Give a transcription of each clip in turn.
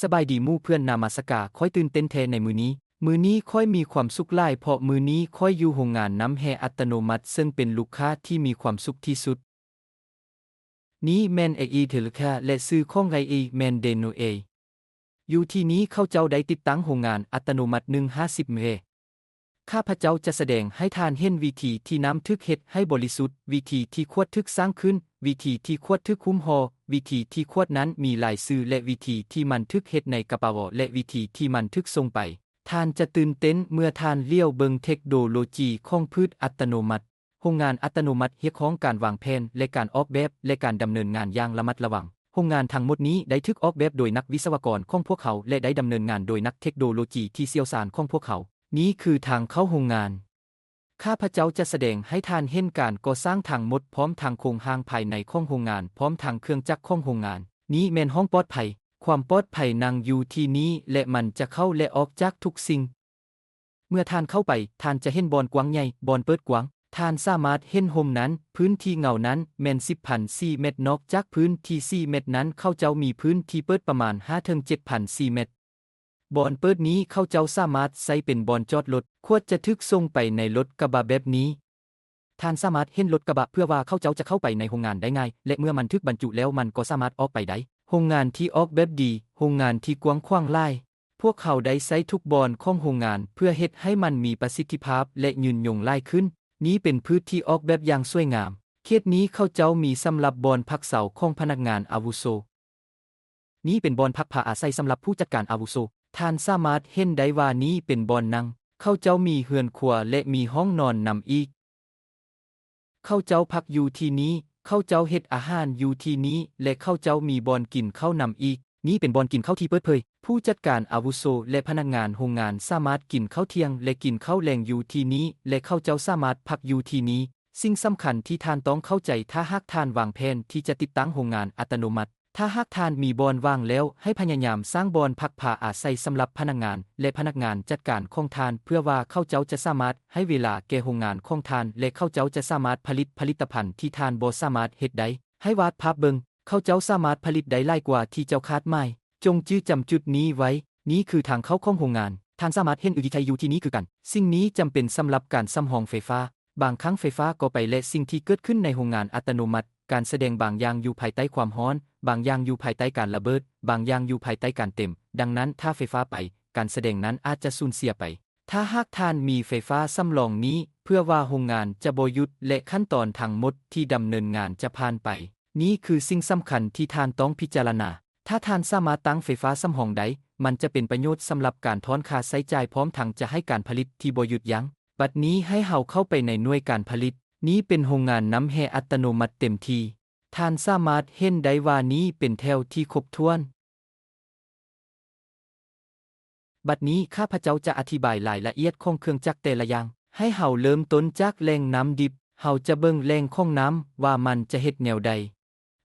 สบายดีมู่เพื่อนนามาสกาค่อยตื่นเต้นแทในมือนี้ค่อยมีความสุขหลายเพราะมือนี้ค่อยอยู่โรงงานน้ำแห่อัตโนมัติซึ่งเป็นลูกค้าที่มีความสุขที่สุดนี้แมนเอเทลคาและซื้อของไงแมนเดโนอยู่ที่นี้เข้าเจ้าได้ติดตั้งโรงงานอัตโนมัติ150 เมข้าพเจ้าจะแสดงให้ทานเห็นวิธีที่น้ำทึกเฮ็ดให้บริสุทธิ์วิธีที่ขวดทึกสร้างขึ้นวิธีที่ขวดทึกคุ้มหอวิธีที่ขวดนั้นมีหลายชื่อและวิธีที่มันทึกเฮ็ดในกระเป๋าและวิธีที่มันทึกส่งไปท่านจะตื่นเต้นเมื่อท่านเลี้ยวเบิงเทคโนโลยีของพืชอัตโนมัติโรงงานอัตโนมัติเรียกร้องการวางแผนและการออกแบบและการดำเนินงานอย่างระมัดระวังโรงงานทั้งหมดนี้ได้ถูกออกแบบโดยนักวิศวกรของพวกเขาและได้ดำเนินงานโดยนักเทคโนโลยีที่เชี่ยวชาญของพวกเขานี้คือทางเข้าโรงงานข้าพเจ้าจะแสดงให้ท่านเห็นการก่อสร้างทางหมดพร้อมทางโครงสร้างภายในของโรงงานพร้อมทางเครื่องจักรของโรงงานนี้แม่นห้องปลอดภัยความปลอดภัยนั่งอยู่ที่นี้และมันจะเข้าและออกจากทุกสิ่งเมื่อท่านเข้าไปท่านจะเห็นบอนกว้างใหญ่บอนเปิดกว้างท่านสามารถเห็นโฮมนั้นพื้นที่เงานั้นแม่น10,004 เมตรนอกจากพื้นที่4 เมตรนั้นเข้าเจ้ามีพื้นที่เปิดประมาณ5-7,004 เมตรบอนเปิดนี้เข้าเจ้าสามารถใช้เป็นบอนจอดรถควรจะทึกส่งไปในรถกระบะแบบนี้ท่านสามารถเห็นรถกระบะเพื่อว่าเข้าเจ้าจะเข้าไปในโรงงานได้ง่ายและเมื่อมันทึกบรรจุแล้วมันก็สามารถออกไปได้โรงงานที่ออกแบบดีโรงงานที่กว้างขวางหลายพวกเขาได้ใช้ทุกบอนของโรงงานเพื่อเฮ็ดให้มันมีประสิทธิภาพและยืนยงหลายขึ้นนี้เป็นพื้นที่ออกแบบอย่างสวยงามเขตนี้เข้าเจ้ามีสำหรับบอนพักเสาของพนักงานอาวุโสนี้เป็นบอนพักผ้าอาศัยสำหรับผู้จัดการอาวุโสท่านสามารถเห็นได้ว่านี้เป็นบอนนั่งเข้าเจ้ามีเฮือนครัวและมีห้องนอนนำอีกเข้าเจ้าพักอยู่ที่นี้เข้าเจ้าเฮ็ดอาหารอยู่ที่นี้และเข้าเจ้ามีบอนกินข้าวนำอีกนี้เป็นบอนกินข้าวที่เปิดเผยผู้จัดการอาวุโสและพนักงานโรงงานสามารถกินข้าวเที่ยงและกินข้าวแลงอยู่ที่นี้และเข้าเจ้าสามารถพักอยู่ที่นี้สิ่งสำคัญที่ท่านต้องเข้าใจถ้าหากท่านวางแผนที่จะติดตั้งโรงงานอัตโนมัติถ้าหากท่านมีบอนว่างแล้วให้พยายามสร้างบอนพักผ้าอาศัยสำหรับพนักงานและพนักงานจัดการของท่านเพื่อว่าเข้าเจ้าจะสามารถให้เวลาแก่โรงงานของท่านและเข้าเจ้าจะสามารถผลิตผลิตภัณฑ์ที่ท่านบ่สามารถเฮ็ดได้ให้วาดภาพเบิงเข้าเจ้าสามารถผลิตได้หลายกว่าที่เจ้าคาดหมายจงจื้อจำจุดนี้ไว้นี้คือทางเข้าของโรงงานท่านสามารถเห็นอุทิชัยอยู่ที่นี้คือกันสิ่งนี้จำเป็นสำหรับการซ่อมห้องไฟฟ้าบางครั้งไฟฟ้าก็ไปและสิ่งที่เกิดขึ้นในโรงงานอัตโนมัติการแสดงบางอย่างอยู่ภายใต้ความร้อนบางอย่างอยู่ภายใต้การระเบิดบางอย่างอยู่ภายใต้การเต็มดังนั้นถ้าไฟฟ้าไปการแสดงนั้นอาจจะสูญเสียไปถ้าหากท่านมีไฟฟ้าสำรองนี้เพื่อว่าโรงงานจะบ่หยุดและขั้นตอนทั้งหมดที่ดำเนินงานจะผ่านไปนี้คือสิ่งสำคัญที่ท่านต้องพิจารณาถ้าท่านสามารถตั้งไฟฟ้าสำรองได้มันจะเป็นประโยชน์สำหรับการถอนค่าใช้จ่ายพร้อมทั้งจะให้การผลิตที่บ่หยุดยั้งบัดนี้ให้เฮาเข้าไปในหน่วยการผลิตนี้เป็นโรงงานน้ำแห่อัตโนมัติเต็มที่ท่านสามารถเห็นได้ว่านี้เป็นแถวที่ครบถ้วนบัดนี้ข้าพเจ้าจะอธิบายรายละเอียดของเครื่องจักรแต่ละอย่างให้เฮาเริ่มต้นจากแหล่งน้ำดิบเฮาจะเบิ่งแหล่งของน้ำว่ามันจะเฮ็ดแนวใด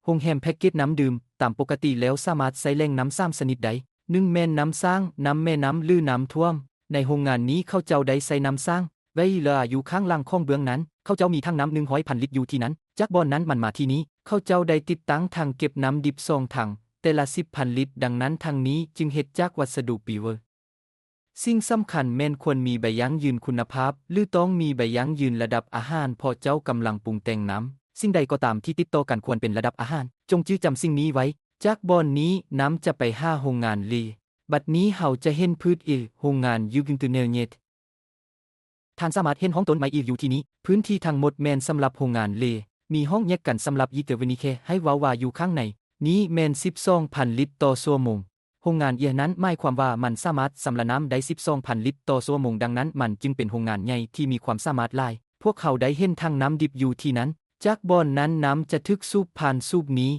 โรงแรมแพ็กเกจน้ำดื่มตามปกติแล้วสามารถใช้แหล่งน้ำ3ชนิดใด1แม่นน้ำสร้างน้ำแม่น้ำหรือน้ำท่วมในโรงงานนี้เขาเจ้าได้ใช้น้ำสร้างไว้เหลืออยู่ข้างล่างของเบื้องนั้นเขาเจ้ามีทั้งน้ำ100,000 ลิตรอยู่ที่นั้นจากบ่อนนั้นมันมาที่นี้เขาเจ้าได้ติดตั้งถังเก็บน้ำดิบ2 ถังแต่ละ10,000 ลิตรดังนั้นถังนี้จึงเฮ็ดจากวัสดุปีเวอร์สิ่งสำคัญแม่นควรมีใบยั้งยืนคุณภาพหรือต้องมีใบยั้งยืนระดับอาหารเพราะเจ้ากำลังปรุงแต่งน้ำสิ่งใดก็ตามที่ติดต่อกันควรเป็นระดับอาหารจงจื้อจำสิ่งนี้ไว้จากบ่อนนี้น้ำจะไปโรงงานลีบัดนี้เฮาจะเห็นพืชโรงงานยูกินตุเนลเนตท่านสามารถเห็นห้องต้นไม้อยู่ที่นี้พื้นที่ทั้งหมดแม่นสำหรับโรงงานเลมีห้องแยกกันสำหรับยีเตอร์วินิเคให้วาวาอยู่ข้างในนี้แม่น12,000 ลิตรต่อชั่วโมงโรงงานนั้นหมายความว่ามันสามารถสำระน้ำได้12,000 ลิตรต่อชั่วโมงดังนั้นมันจึงเป็นโรงงานใหญ่ที่มีความสามารถหลายพวกเขาได้เห็นทางน้ำดิบอยู่ที่นั้นจากบ่อนนั้นน้ำจะถูกสูบผ่านสูบนี้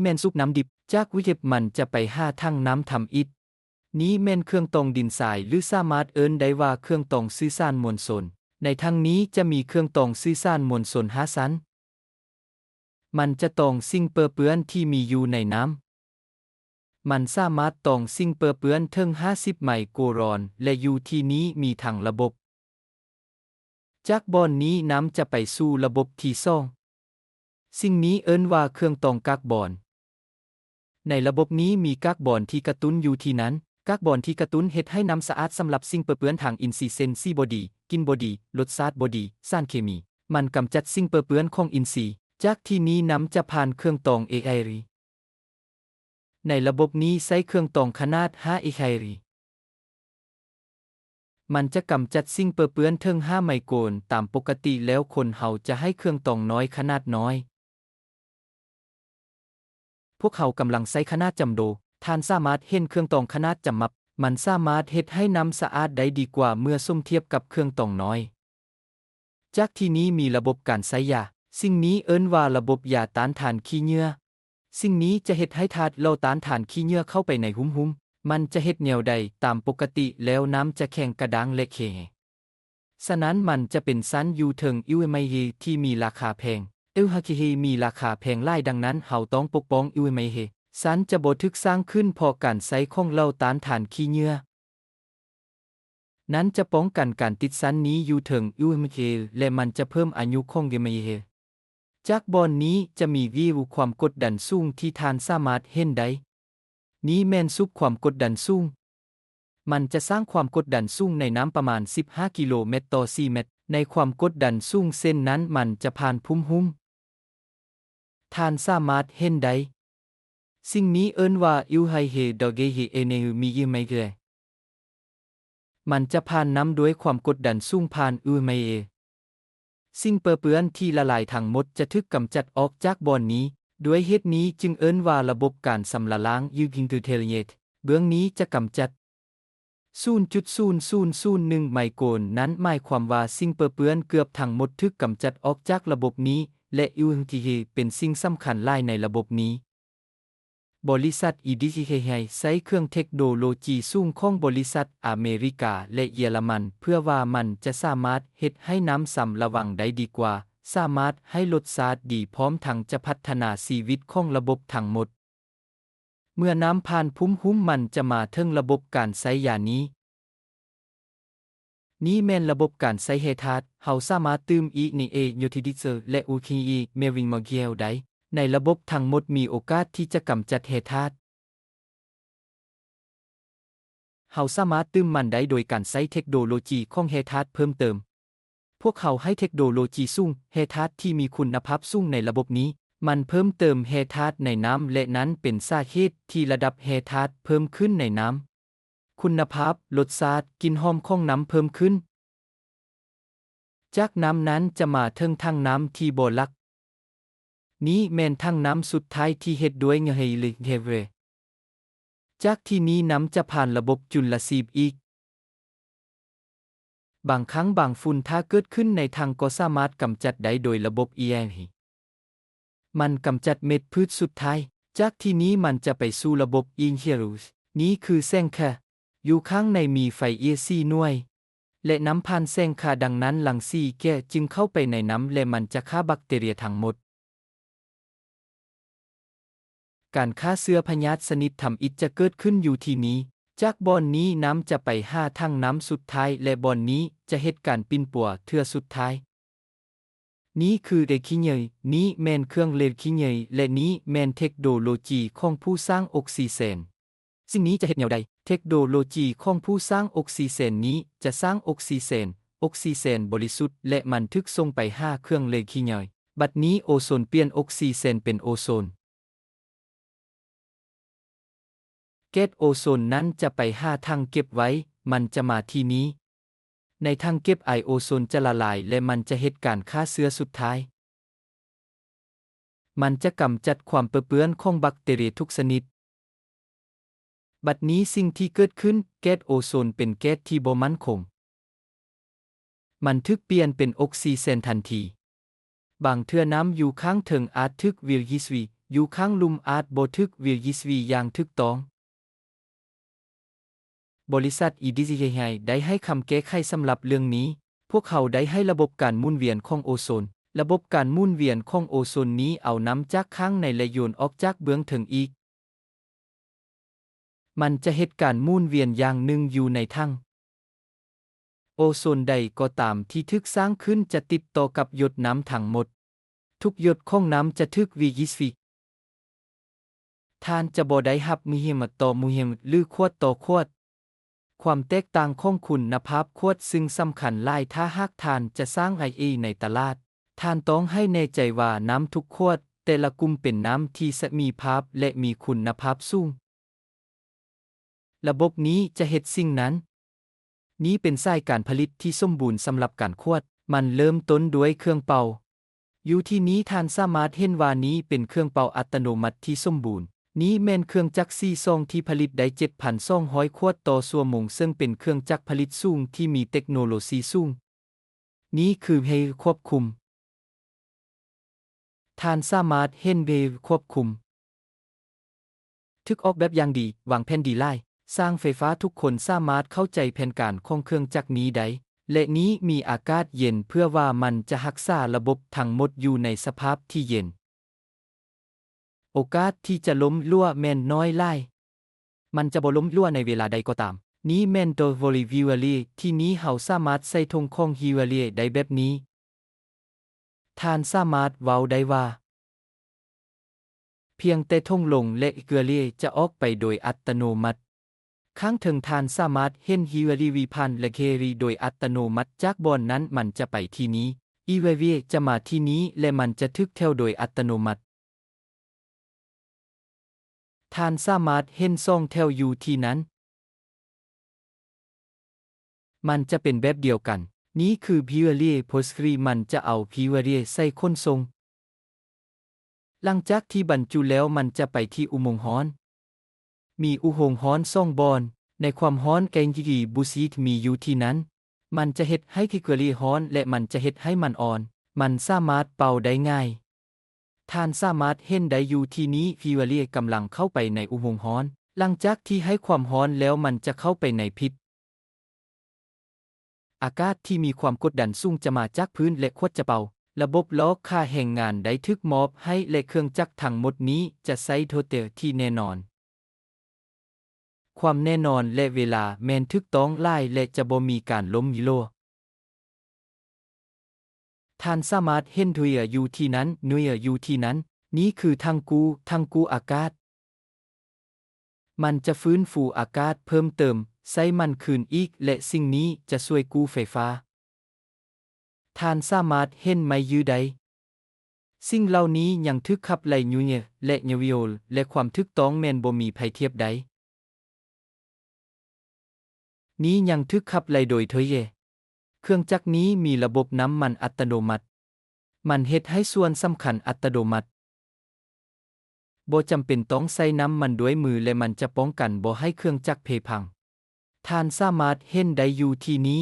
แม่นสูบน้ำดิบจากวิเทปมันจะไปทางน้ำทำอิฐนี้แม่นเครื่องตองดินทรายหรือสามารถเอิ้นได้ว่าเครื่องตองสื่อสารมวลชนในทางนี้จะมีเครื่องตองสื่อสารมวลชน5 ชั้นมันจะตองสิ่งเปื้อนที่มีอยู่ในน้ำมันสามารถตองสิ่งเปื้อนถึง50 ไมโครกรัมและอยู่ที่นี้มีถังระบบจากบ่อนนี้น้ำจะไปสู่ระบบที่2สิ่งนี้เอิ้นว่าเครื่องตองกักบอน ในระบบนี้มีก๊าซบอนที่กระตุ้นอยู่ที่นั้นก๊าซบอนที่กระตุ้นเฮ็ดให้น้ำสะอาดสำหรับสิ่งเปื้อนทางอินทรีย์เช่นสีบ่ดีกลิ่นบ่ดีรสชาติบ่ดีสารเคมีมันกำจัดสิ่งเปื้อนของอินทรีย์จากที่นี้น้ำจะผ่านเครื่องตอง AI ในระบบนี้ใช้เครื่องตองขนาด5 AI มันจะกำจัดสิ่งเปื้อนถึง5ไมโครนตามปกติแล้วคนเฮาจะให้เครื่องตองน้อยขนาดน้อยพวกเขากำลังใช้ขนาดจำโดท่านสามารถเห็นเครื่องตองขนาดจำมับมันสามารถเฮ็ดให้น้ำสะอาดได้ดีกว่าเมื่อสุ่มเทียบกับเครื่องตองน้อยจากที่นี้มีระบบการใช้ยาสิ่งนี้เอิ้นว่าระบบยาต้านทานขี้เหงื่อสิ่งนี้จะเฮ็ดให้ธาตุเหล่าต้านทานขี้เหงื่อเข้าไปในหุ้มมันจะเฮ็ดแนวใดตามปกติแล้วน้ำจะแข็งกระด้างและแข็งฉะนั้นมันจะเป็นชั้นอยู่ถึงอิวไมเฮที่มีราคาแพงฮาคิเฮมีราคาแพงหลายดังนั้นเฮาต้องปกป้องอิวไมเฮชั้นจะบ่ถูกสร้างขึ้นเพราะการใช้ของเหล่าต้านทานขี้เหงื่อนั้นจะป้องกันการติดชั้นนี้อยู่ถึงอิวไมเฮและมันจะเพิ่มอายุของอิวไมเฮจากบอนนี้จะมีวิวความกดดันสูงที่ท่านสามารถเห็นได้นี้แม่นซุปความกดดันสูงมันจะสร้างความกดดันสูงในน้ำประมาณ15กิโลเมตรต่อ4เมตรในความกดดันสูงเส้นนั้นมันจะผ่านพุ่มหุ้มท่านสามารถเห็นได้สิ่งนี้เอิ้นว่าอิวไฮเฮดอเกเฮเอเนฮูมียิไมเกมันจะผ่านน้ำด้วยความกดดันสูงผ่านอิวไมเอสิ่งเปื้อนที่ละลายทั้งหมดจะถูกกำจัดออกจากบอนนี้ด้วยเหตุนี้จึงเอิ้นว่าระบบการสำละล้างยูพิงทูเทเลียตเบื้องนี้จะกำจัด 0.0001 ไมโครนนั้นหมายความว่าสิ่งเปื้อนเกือบทั้งหมดถูกกำจัดออกจากระบบนี้และอิวทีเฮเป็นสิ่งสำคัญหลายในระบบนี้บริษัท EDCH ใช้เครื่องเทคโนโลยีสูงของบริษัทอเมริกาและเยอรมันเพื่อว่ามันจะสามารถเฮ็ดให้น้ำสำระวังได้ดีกว่าสามารถให้รสชาติดีพร้อมทั้งจะพัฒนาชีวิตของระบบทั้งหมดเมื่อน้ำผ่านพุ่มหุ้มมันจะมาถึงระบบการใช้ยานี้แม่นระบบการใช้เฮทาสเฮาสามารถตื่มอีนีเอยูทิดิเซอร์และอูคีอีเมวิงมอเกียวได้ในระบบทั้งหมดมีโอกาสที่จะกำจัดเฮทาสเฮาสามารถตื่มมันได้โดยการใช้เทคโนโลยีของเฮทาสเพิ่มเติมพวกเขาให้เทคโนโลยีสูงเฮทาสที่มีคุณภาพสูงในระบบนี้มันเพิ่มเติมเฮทาสในน้ำและนั้นเป็นสาเหตุที่ระดับเฮทาสเพิ่มขึ้นในน้ำคุณภาพรสชาติกลิ่นหอมของน้ำเพิ่มขึ้นจากน้ำนั้นจะมาถึงทางน้ำที่บ่ลักนี้แม่นทางน้ำสุดท้ายที่เฮ็ดด้วยเงเฮลิเฮเวจากที่นี้น้ำจะผ่านระบบจุลทรีย์อีกบางครั้งบางฝุ่นถ้าเกิดขึ้นในทางก็สามารถกำจัดได้โดยระบบ ENH มันกำจัดเม็ดพืชสุดท้ายจากที่นี้มันจะไปสู่ระบบ Inherus นี้คือแสงค่ะอยู่ข้างในมีไฟ4 หน่วยและน้ำผ่านแสงค่ะดังนั้นหลัง4 แก้จึงเข้าไปในน้ำและมันจะฆ่าแบคทีเรียทั้งหมดการฆ่าเชื้อพยาธิชนิดทำอิฐจะเกิดขึ้นอยู่ที่นี้จากบ่อนนี้น้ำจะไปห้าทั้งน้ำสุดท้ายและบ่อนนี้จะเหตุการปิ้นปัวเทื่อสุดท้ายนี้คือเดคิเนยนี้แมนเครื่องเลดคิเนยและนี้แมนเทคโนโลยีของผู้สร้างออกซิเจนสิ่งนี้จะเฮ็ดแนวใดเทคโนโลยีของผู้สร้างออกซิเจนนี้จะสร้างออกซิเจนบริสุทธิ์และมันทึกส่งไปห้าเครื่องเลดคิเนยบัดนี้โอโซนเปลี่ยนออกซิเจนเป็นโอโซนแก๊สโอโซนนั้นจะไปห้าทางเก็บไว้มันจะมาที่นี้ในทางเก็บไอโอโซนจะละลายและมันจะเหตุการฆ่าเชื้อสุดท้ายมันจะกำจัดความเปื้อนของแบคทีเรียทุกชนิดบัดนี้สิ่งที่เกิดขึ้นแก๊สโอโซนเป็นแก๊สที่บ่มั่นคงมันทึกเปลี่ยนเป็นออกซิเจนทันทีบางเทื่อน้ำอยู่ข้างเถิงอาจทึกวิลยิสวีอยู่ข้างลุ่มอาจบ่ทึกวิลยิสวีอย่างถูกต้องบริษัท EDCH ได้ให้คำแก้ไขสำหรับเรื่องนี้พวกเขาได้ให้ระบบการหมุนเวียนของโอโซนระบบการหมุนเวียนของโอโซนนี้เอาน้ำจากข้างในและโยนออกจากเบื้องถึงอีกมันจะเหตุการหมุนเวียนอย่างหนึ่งอยู่ในถังโอโซนใดก็ตามที่ทึกสร้างขึ้นจะติดต่อกับหยดน้ำทั้งหมดทุกหยดของน้ำจะทึกวิยิสฟี ท่านจะบ่ได้รับมุฮิมต่อมุฮิมหรือขวดต่อขวดความแตกต่างของคุณภาพขวดซึ่งสำคัญหลายถ้าหากท่านจะสร้าง IA ในตลาดท่านต้องให้แน่ใจว่าน้ำทุกขวดแต่ละกลุ่มเป็นน้ำที่มีภาพและมีคุณภาพสูงระบบนี้จะเฮ็ดสิ่งนั้นนี้เป็นสายการผลิตที่สมบูรณ์สำหรับการขวดมันเริ่มต้นด้วยเครื่องเป่าอยู่ที่นี้ท่านสามารถเห็นว่านี้เป็นเครื่องเป่าอัตโนมัติที่สมบูรณ์นี้แม่นเครื่องจักร4 ซองที่ผลิตได้ 7,200 ขวดต่อชั่วโมงซึ่งเป็นเครื่องจักรผลิตสูงที่มีเทคโนโลยีสูงนี้คือให้ควบคุมท่านสามารถเห็นเวลควบคุมทึกออกแบบอย่างดีวางแผนดีไล่สร้างไฟฟ้าทุกคนสามารถเข้าใจแผนการของเครื่องจักรนี้ได้และนี้มีอากาศเย็นเพื่อว่ามันจะรักษาระบบทั้งหมดอยู่ในสภาพที่เย็นโอกาสที่จะล้มรั่วแม่นน้อยหลายมันจะบ่ล้มรั่วในเวลาใดก็ตามนี้แม่นตัว Voliviwali ที่นี้เฮาสามารถใส่ธงของ Hiwali ได้แบบนี้ท่านสามารถเว้าได้ว่าเพียงแต่ธงลงและเกลือเลียจะออกไปโดยอัตโนมัติข้างถึงท่านสามารถเห็นฮิวรีวิพันและเครีโดยอัตโนมัติจากบอนนั้นมันจะไปที่นี้อีเวเวจะมาที่นี้และมันจะทึกแถวโดยอัตโนมัติท่านสามารถเห็นซ่องแถวอยู่ที่นั้นมันจะเป็นแบบเดียวกันนี้คือพิวเรียโพสครีมันจะเอาพิวเรียใส่ขนส่งหลังจากที่บรรจุแล้วมันจะไปที่อุโมงค์ฮ้อนมีอุโมงค์ฮ้อนซ่องบอนในความฮ้อนแกงกีบูซีทมีอยู่ที่นั้นมันจะเฮ็ดให้คิเกอรี่ฮ้อนและมันจะเฮ็ดให้มันอ่อนมันสามารถเป่าได้ง่ายท่านสามารถเห็นได้อยู่ที่นี้ฟิวเรียกำลังเข้าไปในอุโมงค์ฮ้อนหลังจากที่ให้ความฮ้อนแล้วมันจะเข้าไปในพิษอากาศที่มีความกดดันสูงจะมาจากพื้นและขวดจะเป่าระบบล้อค่าแห่งงานได้ทึกมอบให้และเครื่องจักรทั้งหมดนี้จะใช้โทเตลที่แน่นอนความแน่นอนและเวลาแม่นทึกต้องหลายและจะบ่มีการล้มโลท่านสามารถเห็นหน่วยอยู่ที่นั้นหน่วยอยู่ที่นั้นนี้คือทางกูอากาศมันจะฟื้นฟูอากาศเพิ่มเติมใช้มันคืนอีกและสิ่งนี้จะช่วยกู้ไฟฟ้าท่านสามารถเห็นไหมอยู่ใดสิ่งเหล่านี้ยังทึกขับไล่ยูเนและเนวิโอลและความทึกต้องแม่นบ่มีภัยเทียบใดนี้ยังทึกขับไล่โดยเทเยเครื่องจักรนี้มีระบบน้ำมันอัตโนมัติมันเฮ็ดให้ส่วนสำคัญอัตโนมัติบ่จำเป็นต้องใส่น้ำมันด้วยมือและมันจะป้องกันบ่ให้เครื่องจักรเพพังท่านสามารถเห็นได้อยู่ที่นี้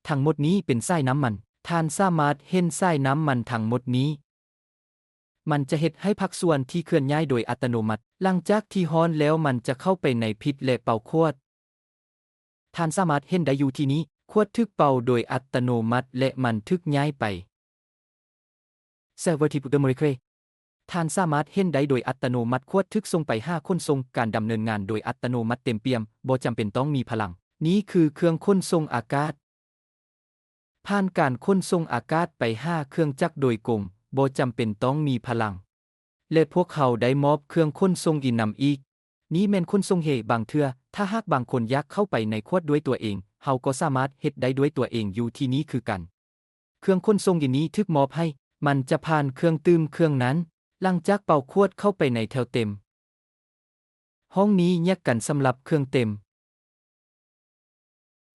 ทั้งหมดนี้เป็นสายน้ำมันท่านสามารถเห็นสายน้ำมันทั้งหมดนี้มันจะเฮ็ดให้ภาคส่วนที่เคลื่อนย้ายโดยอัตโนมัติหลังจากที่ฮ้อนแล้วมันจะเข้าไปในพิษและเป่าขวดท่านสามารถเห็นได้อยู่ที่นี้ขวดทึกเป่าโดยอัตโนมัติและมันทึกย้ายไปเซอร์เวอร์ที่ปุตเตอร์โมเลกุลท่านสามารถเห็นได้โดยอัตโนมัติขวดทึกส่งไป5ขนส่งการดำเนินงานโดยอัตโนมัติเต็มเปี่ยมบ่จำเป็นต้องมีพลังนี้คือเครื่องขนส่งอากาศผ่านการขนส่งอากาศไป5เครื่องจักรโดยกงบ่จำเป็นต้องมีพลังและพวกเขาได้มอบเครื่องขนส่งอีกนำอีกนี้แม่นขนส่งเฮบางเทื่อถ้าหากบางคนอยากเข้าไปในขวดด้วยตัวเองเฮาก็สามารถเฮ็ดได้ด้วยตัวเองอยู่ที่นี้คือกันเครื่องขนส่งอีนี้ทึกมอบให้มันจะผ่านเครื่องตื้มเครื่องนั้นหลังจากเป่าขวดเข้าไปในแถวเต็มห้องนี้แยกกันสำหรับเครื่องเต็ม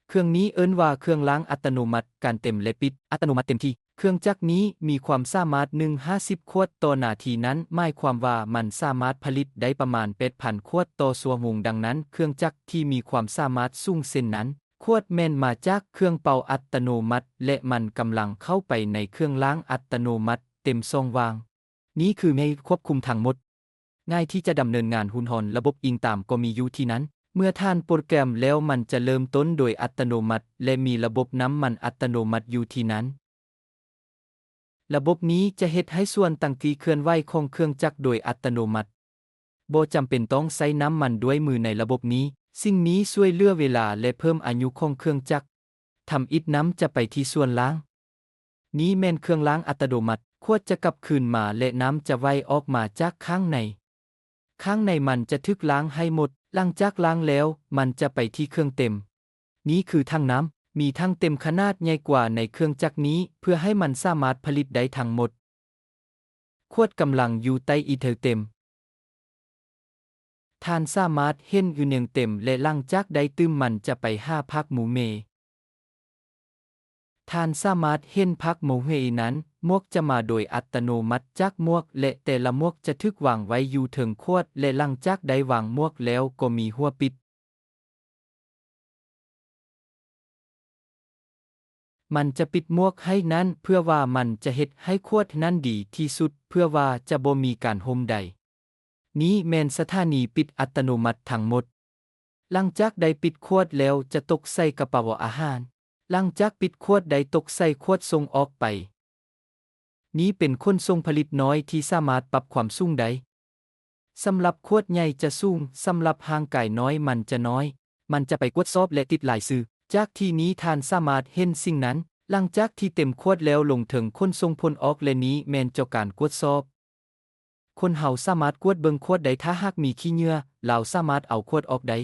เครื่องนี้เอิ้นว่าเครื่องล้างอัตโนมัติการเต็มและปิดอัตโนมัติเต็มที่เครื่องจักรนี้มีความสามารถ150ขวดต่อนาทีนั้นหมายความว่ามันสามารถผลิตได้ประมาณ 8,000 ขวดต่อชั่วโมงดังนั้นเครื่องจักรที่มีความสามารถสูงเช่นนั้นขวดแม่นมาจากเครื่องเป่าอัตโนมัติและมันกำลังเข้าไปในเครื่องล้างอัตโนมัติเต็มช่องว่างนี้คือให้ควบคุมทั้งหมดง่ายที่จะดำเนินงานหุ่นหอนระบบอิงตามก็มีอยู่ที่นั้นเมื่อท่านโปรแกรมแล้วมันจะเริ่มต้นโดยอัตโนมัติและมีระบบน้ำมันอัตโนมัติอยู่ที่นั้นระบบนี้จะเฮ็ดให้ส่วนต่างๆเคลื่อนไหวของเครื่องจักรโดยอัตโนมัติบ่จำเป็นต้องใช้น้ำมันด้วยมือในระบบนี้สิ่งนี้ช่วยเหลือเวลาและเพิ่มอายุของเครื่องจักรทำอิฐน้ำจะไปที่ส่วนล้างนี้แม่นเครื่องล้างอัตโนมัติขวดจะกลับคืนมาและน้ำจะไหลออกมาจากข้างใน ข้างในมันจะทึกล้างให้หมดหลังจากล้างแล้วมันจะไปที่เครื่องเต็มนี้คือถังน้ำมีถังเต็มขนาดใหญ่กว่าในเครื่องจักรนี้เพื่อให้มันสามารถผลิตได้ทั้งหมดขวดกำลังอยู่ใต้อีเทลเต็มท่านสามารถเห็นอยู่เนืองเต็มและหลังจากได้ตื้มมันจะไปห้าพักหมูเมท่านสามารถเห็นพักหมูเฮนั้นมวกจะมาโดยอัตโนมัติจากมวกและแต่ละมวกจะทึกวางไว้อยู่ถึงขวดและหลังจากได้วางมวกแล้วก็มีหัวปิดมันจะปิดมวกให้นั้นเพื่อว่ามันจะเฮ็ดให้ขวดนั้นดีที่สุดเพื่อว่าจะบ่มีการห่มใดนี้แม่นสถานีปิดอัตโนมัติทั้งหมดหลังจากได้ปิดขวดแล้วจะตกใส่กระเป๋าอาหารหลังจากปิดขวดได้ตกใส่ขวดส่งออกไปนี้เป็นขนส่งผลิตน้อยที่สามารถปรับความสูงได้สำหรับขวดใหญ่จะสูงสำหรับห่างไกลน้อยมันจะน้อยมันจะไปกวดสอบและติดลายซื้อจากที่นี้ท่านสามารถเห็นสิ่งนั้นหลังจากที่เต็มขวดแล้วลงถึงขนส่งผลออกและนี้แม่นเจ้าการกวดสอบคนเฮาสามารถกวดเบิ่งขวดได้ถ้าหากมีขี้เหงื่อเราสามารถเอาขวดออกได้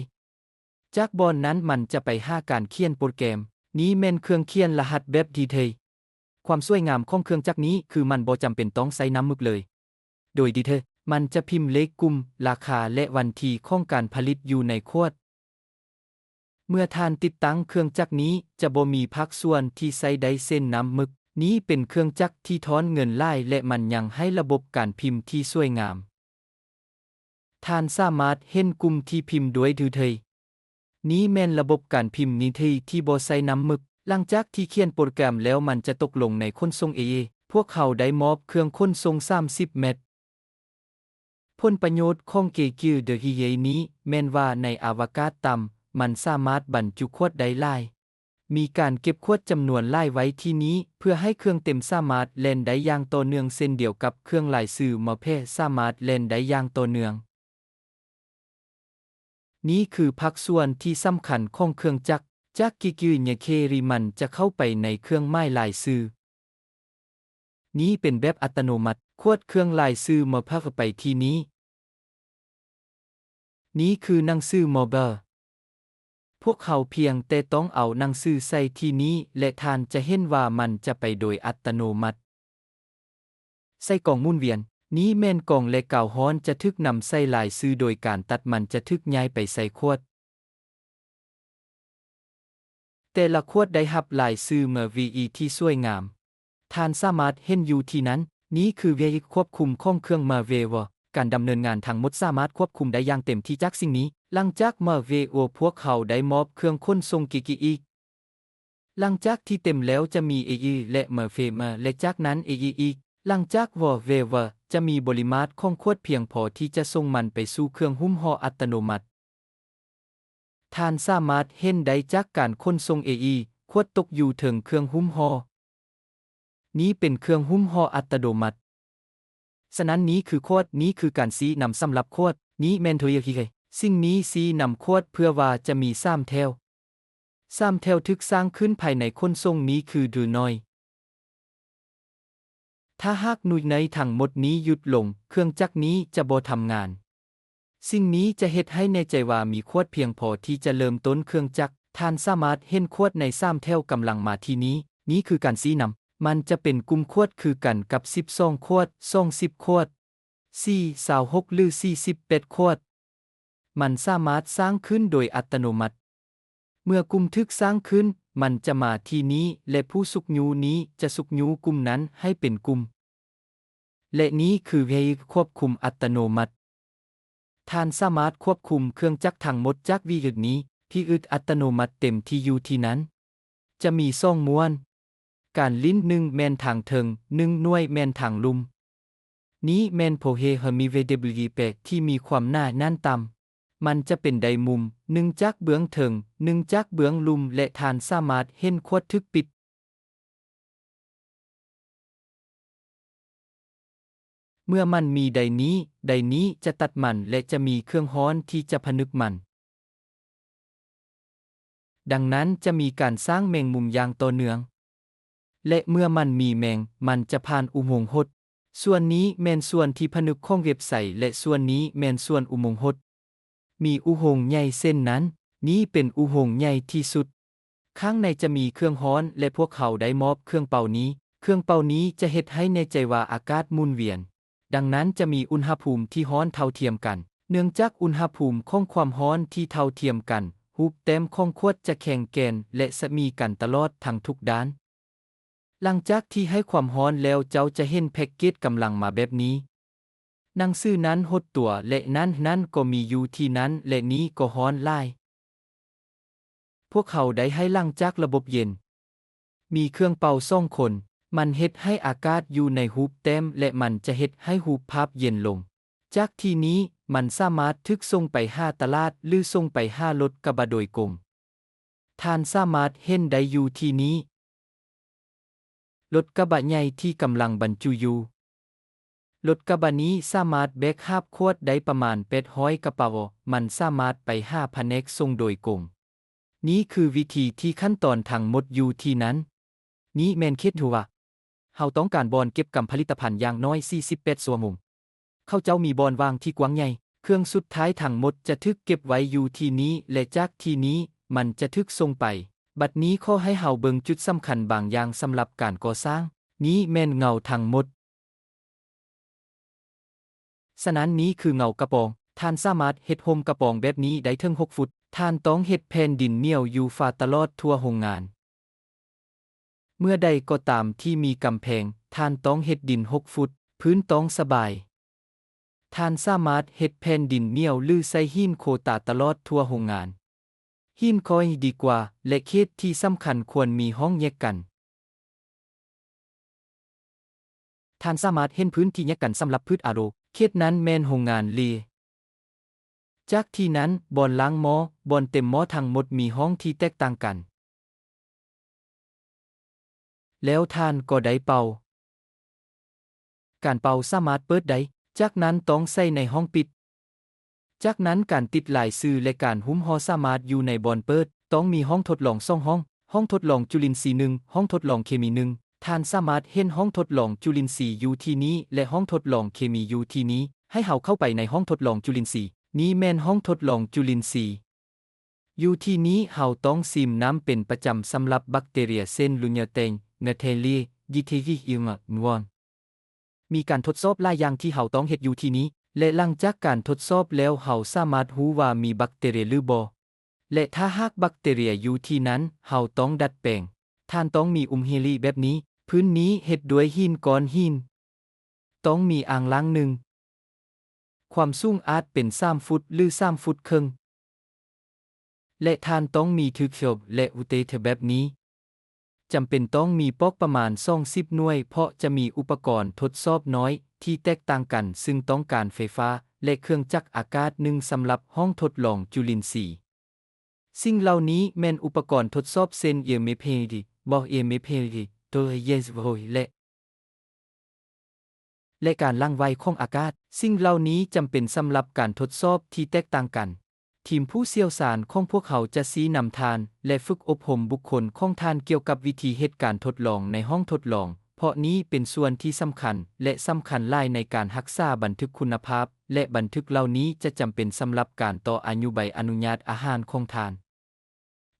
จากบอนนั้นมันจะไปหาการเขียนโปรแกรมนี้แม่นเครื่องเขียนรหัสแบบดีเทลความสวยงามของเครื่องจักรนี้คือมันบ่จำเป็นต้องใช้น้ำมึกเลยโดยดีเทลมันจะพิมพ์เลขกลุ่มราคาและวันที่ของการผลิตอยู่ในขวดเมื่อท่านติดตั้งเครื่องจักรนี้จะบ่มีภาคส่วนที่ใช้ได้เส้นน้ำมึกนี้เป็นเครื่องจักรที่ถอนเงินล่ายและมันยังให้ระบบการพิมพ์ที่สวยงามท่านสามารถเห็นกลุ่มที่พิมพ์ด้วยดีเทลนี้แม่นระบบการพิมพ์นิทีที่บ่ใช้น้ำมึกหลังจากที่เขียนโปรแกรมแล้วมันจะตกลงในขนส่งพวกเขาได้มอบเครื่องขนส่ง30 เมตรผลประโยชน์ของเกกิลเดฮีเยนี้แม่นว่าในอวกาศต่ำมันสามารถบรรจุขวดได้หลายมีการเก็บขวดจำนวนหลายไว้ที่นี้เพื่อให้เครื่องเต็มสามารถเล่นได้อย่างต่อเนื่องเช่นเดียวกับเครื่องหลายสื่อมอเพสามารถเล่นได้อย่างต่อเนื่องนี้คือภาคส่วนที่สำคัญของเครื่องจักรจากกิกิเนเคริมันจะเข้าไปในเครื่องหมายลายสื่อนี้เป็นแบบอัตโนมัติขวดเครื่องลายสื่อมาพักไปที่นี้นี้คือหนังสือโมเบิลพวกเขาเพียงแต่ต้องเอาหนังสือใส่ที่นี้และท่านจะเห็นว่ามันจะไปโดยอัตโนมัติใส่กล่องหมุนเวียนนี้แม่นกล่องและกาวฮ้อนจะทึกนำใส่ลายสื่อโดยการตัดมันจะทึกย้ายไปใส่ขวดแต่ละขวดได้รับลายสื่อเมื่อ VE ที่สวยงามท่านสามารถเห็นอยู่ที่นั้นนี้คือเวลควบคุมของเครื่องมาเววการดำเนินงานทั้งหมดสามารถควบคุมได้อย่างเต็มที่จากสิ่งนี้หลังจากมาเววพวกเขาได้มอบเครื่องขนส่งกิกิอีกหลังจากที่เต็มแล้วจะมีเอและมาเฟมาและจากนั้นเออีกหลังจากวอเววจะมีปริมาตรของขวดเพียงพอที่จะส่งมันไปสู่เครื่องหุ้มห่ออัตโนมัติท่านสามารถเห็นได้จากการขนส่งขวดตกอยู่ถึงเครื่องหุ้มห่อนี้เป็นเครื่องหุ้มห่ออัตโนมัติฉะนั้นนี้คือขวดนี้คือการซีนำสำหรับขวดนี้แมนโทยคิเคสิ่งนี้ซีนำขวดเพื่อว่าจะมี3 แถว3 แถวทึกสร้างขึ้นภายในขนส่งนี้คือดูน้อยถ้าหากหน่วยในทั้งหมดนี้หยุดลงเครื่องจักรนี้จะบ่ทำงานสิ่งนี้จะเฮ็ดให้แน่ใจว่ามีขวดเพียงพอที่จะเริ่มต้นเครื่องจักรท่านสามารถเห็นขวดใน3 แถวกำลังมาที่นี้นี้คือการซีนำมันจะเป็นกลุ่มขวดคือกันกับ12 ขวด20 ขวด26หรือ48 ขวดมันสามารถสร้างขึ้นโดยอัตโนมัติเมื่อกลุ่มทึกสร้างขึ้นมันจะมาที่นี้และผู้สุกยูนี้จะสุกยูกลุ่มนั้นให้เป็นกลุ่มและนี้คือเวลควบคุมอัตโนมัติท่านสามารถควบคุมเครื่องจักรทั้งหมดจากวิธีนี้ที่อึดอัตโนมัติเต็มที่อยู่ที่นั้นจะมี2 ม้วนการลิ้น1แมนทางเทิง1หน่วยแมนทางลุ่มนี้แมนโพเฮเฮมีเวเดบลีเปกที่มีความหนาแน่นต่ำมันจะเป็นไดมุม1จากเบื้องเทิง1จากเบื้องลุ่มและทานสามารถเห็นขวดทึกปิดเมื่อมันมีไดนี้จะตัดมันและจะมีเครื่องฮ้อนที่จะผนึกมันดังนั้นจะมีการสร้างแมงมุมอย่างต่อเนื่องและเมื่อมันมีแมงมันจะผ่านอุโมงค์หด ส่วนนี้แม่นส่วนที่ผนึกของเว็บไซต์และส่วนนี้แม่นส่วนอุโมงค์หดมีอุโมงค์ใหญ่เส้นนั้นนี้เป็นอุโมงค์ใหญ่ที่สุดข้างในจะมีเครื่องฮ้อนและพวกเขาได้มอบเครื่องเป่านี้เครื่องเป่านี้จะเฮ็ดให้แน่ใจว่าอากาศหมุนเวียนดังนั้นจะมีอุณหภูมิที่ฮ้อนเท่าเทียมกันเนื่องจากอุณหภูมิของความฮ้อนที่เท่าเทียมกันรูปแต้มของขวดจะแข็งแกร่งและสมีกันตลอดทั้งทุกด้านหลังจากที่ให้ความฮ้อนแล้วเจ้าจะเห็นแพ็กเกจกำลังมาแบบนี้หนังสือนั้นหดตัวและนั้นก็มีอยู่ที่นั้นและนี้ก็ฮ้อนหลายพวกเขาได้ให้หลังจากระบบเย็นมีเครื่องเป่า2 คนมันเฮ็ดให้อากาศอยู่ในรูปแต้มและมันจะเฮ็ดให้รูปภาพเย็นลงจากที่นี้มันสามารถทึกส่งไป5ตลาดหรือส่งไป5รถกระบะโดยกลมท่านสามารถเห็นได้อยู่ที่นี้รถกระบะใหญ่ที่กำลังบรรจุอยู่รถกระบะนี้สามารถแบกรับขวดได้ประมาณ800กระเป๋ามันสามารถไป5แผนกส่งโดยกลมนี้คือวิธีที่ขั้นตอนทั้งหมดอยู่ที่นั้นนี้แม่นคิดดูว่าเฮาต้องการบอนเก็บกำผลิตภัณฑ์อย่างน้อย48ชั่วโมงเขาเจ้ามีบอนวางที่กว้างใหญ่เครื่องสุดท้ายทั้งหมดจะทึกเก็บไว้อยู่ที่นี้และจากที่นี้มันจะทึกส่งไปบัดนี้ขอให้เฮาเบิ่งจุดสำคัญบางอย่างสำหรับการก่อสร้างนี้แม่นเงาทั้งหมดฉะนั้นนี้คือเงากระปองท่านสามารถเฮ็ดโฮมกระปองแบบนี้ได้ถึง6 ฟุตท่านต้องเฮ็ดแผ่นดินเหนียวอยู่ฟ้าตลอดทั่วโรงงานเมื่อใดก็ตามที่มีกำแพงท่านต้องเฮ็ดดิน6 ฟุตพื้นต้องสบายท่านสามารถเฮ็ดแผ่นดินเหนียวหรือใส่หินโคตาตลอดทั่วโรงงานหินคอยดีกว่าและเขตที่สำคัญควรมีห้องแยกกันท่านสามารถเห็นพื้นที่แยกกันสำหรับพืชอาโรเขตนั้นแม่นโรงงานลีจากที่นั้นบอนล้างหม้อบอนเต็มหม้อทั้งหมดมีห้องที่แตกต่างกันแล้วท่านก็ได้เป่าการเป่าสามารถเปิดได้จากนั้นต้องใส่ในห้องปิดจากนั้นการติดลายสื่อและการหุ้มห่อสามารถอยู่ในบอนเปิดต้องมีห้องทดลอง2 ห้องทดลองจุลินทรีย์1ห้องทดลองเคมี1ท่านสามารถเห็นห้องทดลองจุลินทรีย์อยู่ที่นี้และห้องทดลองเคมีอยู่ที่นี้ให้เฮาเข้าไปในห้องทดลองจุลินทรีย์นี้แม่นห้องทดลองจุลินทรีย์อยู่ที่นี้เฮาต้องซิมน้ำเป็นประจำสำหรับแบคทีเรียเช่นลูเนเตงเนเทลียิเทวิอิงนวอนมีการทดสอบหลายอย่างที่เฮาต้องเฮ็ดอยู่ที่นี้และหลังจากการทดสอบแล้วเฮาสามารถรู้ว่ามีแบคทีเรียหรือบ่และถ้าหากแบคทีเรียอยู่ที่นั้นเฮาต้องดัดแปลงท่านต้องมีเฮลีแบบนี้พื้นนี้เฮ็ดด้วยหินก้อนหินต้องมีอ่างล้างความสูงอาจเป็น3 ฟุตหรือ3 ฟุตครึ่งและท่านต้องมีทึกชบและอุเตเทแบบนี้จำเป็นต้องมีปอกประมาณ20 หน่วยเพราะจะมีอุปกรณ์ทดสอบน้อยที่แตกต่างกันซึ่งต้องการไฟฟ้าและเครื่องจักรอากาศ1สำหรับห้องทดลองจุลินทรีย์สิ่งเหล่านี้แม่นอุปกรณ์ทดสอบเช่นเอเมเพดีบอกเอเมเพดีตัวเยสโฮและการลั่งไวของอากาศสิ่งเหล่านี้จำเป็นสำหรับการทดสอบที่แตกต่างกันทีมผู้เชี่ยวชาญของพวกเขาจะชี้นำทานและฝึกอบรมบุคคลของทานเกี่ยวกับวิธีเหตุการทดลองในห้องทดลองเพราะนี้เป็นส่วนที่สำคัญและสำคัญหลายในการรักษาบันทึกคุณภาพและบันทึกเหล่านี้จะจำเป็นสำหรับการต่ออายุใบอนุญาตอาหารของทาน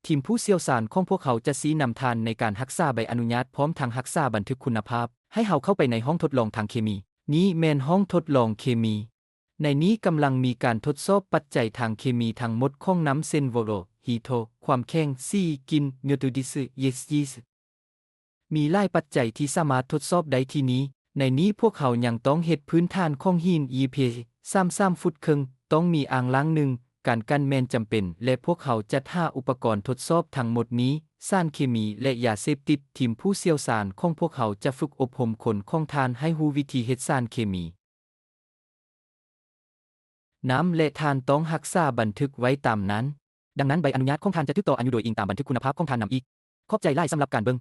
ทีมผู้เชี่ยวชาญของพวกเขาจะชี้นำทานในการรักษาใบอนุญาตพร้อมทางรักษาบันทึกคุณภาพให้เฮาเข้าไปในห้องทดลองทางเคมีนี้แม่นห้องทดลองเคมีในนี้กำลังมีการทดสอบปัจจัยทางเคมีทั้งหมดของน้ำเซนโวโรฮีโทความแข็งซีกินเนตูดิสเยสยีสมีหลายปัจจัยที่สามารถทดสอบได้ที่นี้ในนี้พวกเขายังต้องเฮ็ดพื้นฐานของหิน EP 3 ฟุตครึ่งต้องมีอ่างล้างการกั้นแม่นจำเป็นและพวกเขาจัดหาอุปกรณ์ทดสอบทั้งหมดนี้สารเคมีและยาเสพติดทีมผู้เชี่ยวชาญของพวกเขาจะฝึกอบรมคนของทานให้รู้วิธีเฮ็ดสารเคมีน้ำและทานต้องรักษาบันทึกไว้ตามนั้นดังนั้นใบอนุญาตของทานจะถูกต่ออายุโดยอิงตามบันทึกคุณภาพของทานนำอีกขอบใจหลายสำหรับการเบิ่ง